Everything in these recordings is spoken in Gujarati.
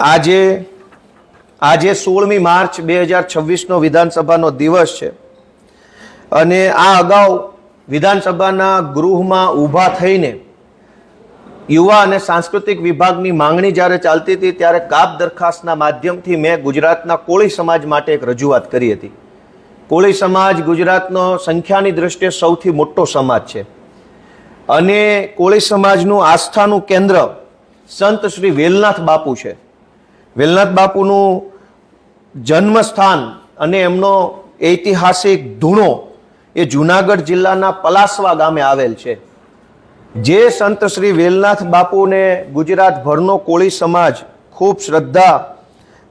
આજે 16મી માર્ચ 2026નો વિધાનસભાનો દિવસ છે અને આ અગાઉ વિધાનસભાના ગૃહમાં ઊભા થઈને યુવા અને સાંસ્કૃતિક વિભાગની માંગણી જ્યારે ચાલતી હતી ત્યારે કાપ દરખાસ્તના માધ્યમથી મેં ગુજરાતના કોળી સમાજ માટે એક રજૂઆત કરી હતી. કોળી સમાજ ગુજરાતનો સંખ્યાની દ્રષ્ટિએ સૌથી મોટો સમાજ છે અને કોળી સમાજનું આસ્થાનું કેન્દ્ર સંત શ્રી વેલનાથ બાપુ છે. વેલનાથ બાપુનું જન્મસ્થાન અને એમનો ઐતિહાસિક ધૂણો એ જુનાગઢ જિલ્લાના પલાસવા ગામે આવેલ છે. જે સંત શ્રી વેલનાથ બાપુને ગુજરાતભરનો કોળી સમાજ ખૂબ શ્રદ્ધા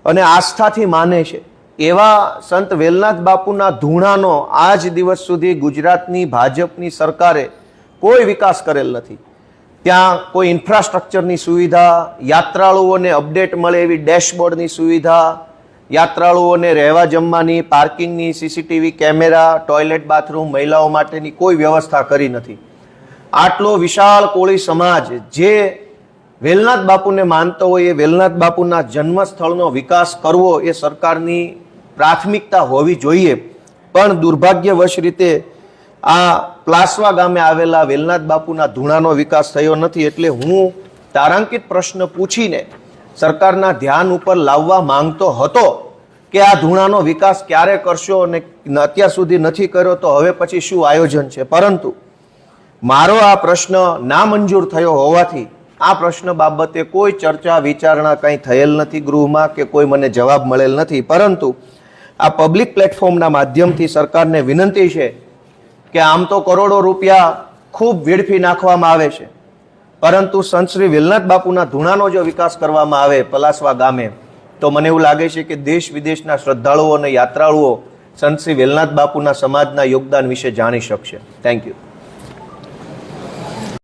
અને આસ્થાથી માને છે, એવા સંત વેલનાથ બાપુના ધૂણાનો આજ દિવસ સુધી ગુજરાતની ભાજપની સરકારે કોઈ વિકાસ કરેલ નથી. ત્યાં કોઈ ઇન્ફ્રાસ્ટ્રક્ચરની સુવિધા, યાત્રાળુઓને અપડેટ મળે એવી ડેશબોર્ડની સુવિધા, યાત્રાળુઓને રહેવા જમવાની, પાર્કિંગની, સીસીટીવી કેમેરા, ટોયલેટ બાથરૂમ, મહિલાઓ માટેની કોઈ વ્યવસ્થા કરી નથી. આટલો વિશાળ કોળી સમાજ જે વેલનાથ બાપુને માનતો હોય એ વેલનાથ બાપુના જન્મસ્થળનો વિકાસ કરવો એ સરકારની પ્રાથમિકતા હોવી જોઈએ, પણ દુર્ભાગ્યવશ રીતે આ પ્લાસવા ગામે આવેલા વેલનાથ બાપુના ધૂણાનો વિકાસ થયો નથી. એટલે હું તારાંકિત પ્રશ્ન પૂછીને સરકારના ધ્યાન ઉપર લાવવા માંગતો હતો કે આ ધૂણાનો વિકાસ ક્યારે કરશો અને અત્યાર સુધી નથી કર્યો તો હવે પછી શું આયોજન છે. પરંતુ મારો આ પ્રશ્ન નામંજૂર થયો હોવાથી આ પ્રશ્ન બાબતે કોઈ ચર્ચા વિચારણા કંઈ થયેલ નથી ગૃહમાં કે કોઈ મને જવાબ મળેલ નથી. પરંતુ આ પબ્લિક પ્લેટફોર્મના માધ્યમથી સરકારને વિનંતી છે કે આમ તો કરોડો રૂપિયા ખૂબ વેડફી નાખવામાં આવે છે, પરંતુ સંત શ્રી વેલનાથ બાપુના ધૂણાનો જો વિકાસ કરવામાં આવે પલાસવા ગામે તો મને એવું લાગે છે કે દેશ વિદેશના શ્રદ્ધાળુઓ અને યાત્રાળુઓ સંત શ્રી વેલનાથ બાપુના સમાજના યોગદાન વિશે જાણી શકશે. Thank you.